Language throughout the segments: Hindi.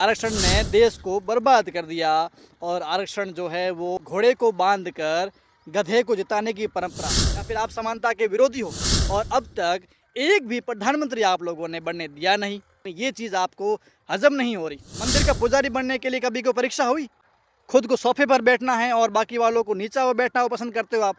आरक्षण ने देश को बर्बाद कर दिया और आरक्षण जो है वो घोड़े को बांधकर गधे को जिताने की परंपरा, या फिर आप समानता के विरोधी हो और अब तक एक भी प्रधानमंत्री आप लोगों ने बनने दिया नहीं। ये चीज़ आपको हजम नहीं हो रही। मंदिर का पुजारी बनने के लिए कभी कोई परीक्षा हुई? खुद को सोफे पर बैठना है और बाकी वालों को नीचा हुआ बैठना वो पसंद करते हो आप।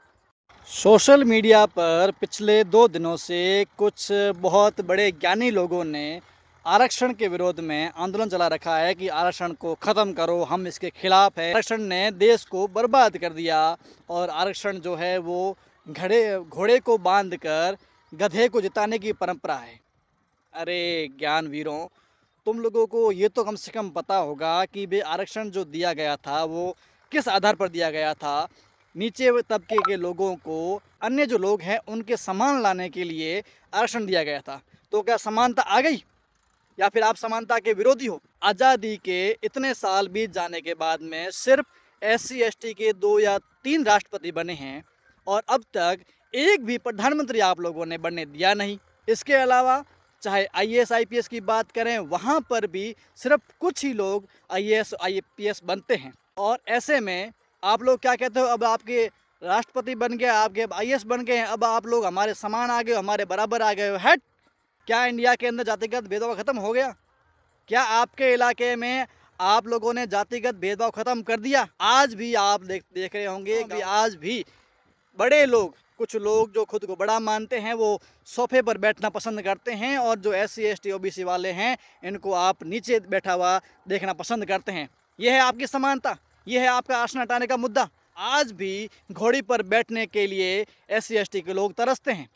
सोशल मीडिया पर पिछले 2 दिनों से कुछ बहुत बड़े ज्ञानी लोगों ने आरक्षण के विरोध में आंदोलन चला रखा है कि आरक्षण को ख़त्म करो, हम इसके खिलाफ है। आरक्षण ने देश को बर्बाद कर दिया और आरक्षण जो है वो घोड़े को बांधकर गधे को जिताने की परंपरा है। अरे ज्ञान वीरों, तुम लोगों को ये तो कम से कम पता होगा कि भाई आरक्षण जो दिया गया था वो किस आधार पर दिया गया था। नीचे तबके के लोगों को अन्य जो लोग हैं उनके समान लाने के लिए आरक्षण दिया गया था। तो क्या समानता आ गई या फिर आप समानता के विरोधी हो? आज़ादी के इतने साल बीत जाने के बाद में सिर्फ SC/ST के 2 या 3 राष्ट्रपति बने हैं और अब तक एक भी प्रधानमंत्री आप लोगों ने बनने दिया नहीं। इसके अलावा चाहे IAS IPS की बात करें, वहाँ पर भी सिर्फ कुछ ही लोग IAS IPS बनते हैं। और ऐसे में आप लोग क्या कहते हो, अब आपके राष्ट्रपति बन गए, आपके IAS बन गए हैं, अब आप लोग हमारे समान आ गए हो, हमारे बराबर आ गए हो। हट! क्या इंडिया के अंदर जातिगत भेदभाव ख़त्म हो गया? क्या आपके इलाके में आप लोगों ने जातिगत भेदभाव ख़त्म कर दिया? आज भी आप देख रहे होंगे कि आज भी बड़े लोग, कुछ लोग जो खुद को बड़ा मानते हैं, वो सोफे पर बैठना पसंद करते हैं और जो SC/ST OBC वाले हैं इनको आप नीचे बैठा हुआ देखना पसंद करते हैं। ये है आपकी समानता, ये है आपका आसन हटाने का मुद्दा। आज भी घोड़ी पर बैठने के लिए SC/ST के लोग तरसते हैं,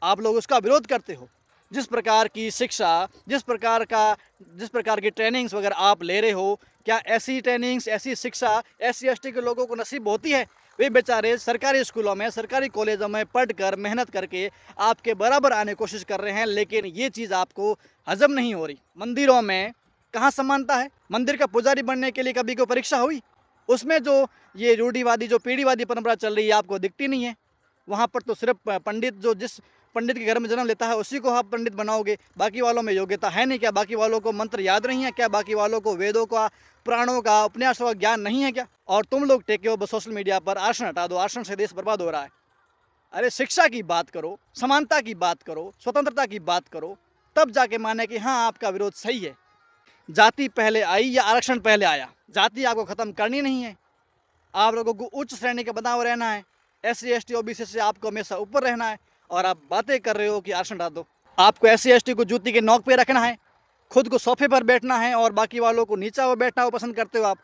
आप लोग उसका विरोध करते हो। जिस प्रकार की शिक्षा, जिस प्रकार की ट्रेनिंग्स वगैरह आप ले रहे हो, क्या ऐसी ट्रेनिंग्स, ऐसी शिक्षा SC/ST के लोगों को नसीब होती है? वे बेचारे सरकारी स्कूलों में, सरकारी कॉलेजों में पढ़कर, मेहनत करके आपके बराबर आने की कोशिश कर रहे हैं, लेकिन ये चीज़ आपको हजम नहीं हो रही। मंदिरों में कहाँ समानता है? मंदिर का पुजारी बनने के लिए कभी कोई परीक्षा हुई? उसमें जो ये रूढ़िवादी, जो पीढ़ीवादी परंपरा चल रही है, आपको दिखती नहीं है। वहाँ पर तो सिर्फ पंडित, जो जिस पंडित के घर में जन्म लेता है उसी को आप पंडित बनाओगे। बाकी वालों में योग्यता है नहीं क्या? बाकी वालों को मंत्र याद नहीं है क्या? बाकी वालों को वेदों का, पुराणों का, उपन्यासों का ज्ञान नहीं है क्या? और तुम लोग टेके हो बस सोशल मीडिया पर आरक्षण हटा दो, आरक्षण से देश बर्बाद हो रहा है। अरे शिक्षा की बात करो, समानता की बात करो, स्वतंत्रता की बात करो, तब जाके माने कि हाँ आपका विरोध सही है। जाति पहले आई या आरक्षण पहले आया? जाति आपको ख़त्म करनी नहीं है। आप लोगों को उच्च श्रेणी का बना हुआ रहना है। SC/ST OBC से आपको हमेशा ऊपर रहना है और आप बातें कर रहे हो कि आरक्षण हटा दो। आपको SC/ST को जूती के नोक पे रखना है, खुद को सोफे पर बैठना है और बाकी वालों को नीचा हुआ बैठना वो पसंद करते हो आप,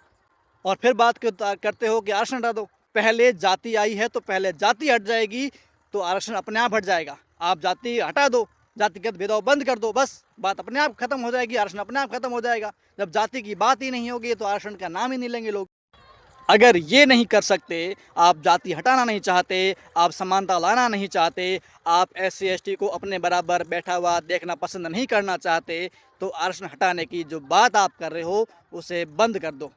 और फिर बात करते हो कि आरक्षण हटा दो। पहले जाति आई है तो पहले जाति हट जाएगी तो आरक्षण अपने आप हट जाएगा। आप जाति हटा दो, जातिगत भेदभाव बंद कर दो, बस बात अपने आप खत्म हो जाएगी, आरक्षण अपने आप खत्म हो जाएगा। जब जाति की बात ही नहीं होगी तो आरक्षण का नाम ही नहीं लेंगे लोग। अगर ये नहीं कर सकते, आप जाति हटाना नहीं चाहते, आप समानता लाना नहीं चाहते, आप SC/ST को अपने बराबर बैठा हुआ देखना पसंद नहीं करना चाहते, तो आरक्षण हटाने की जो बात आप कर रहे हो उसे बंद कर दो।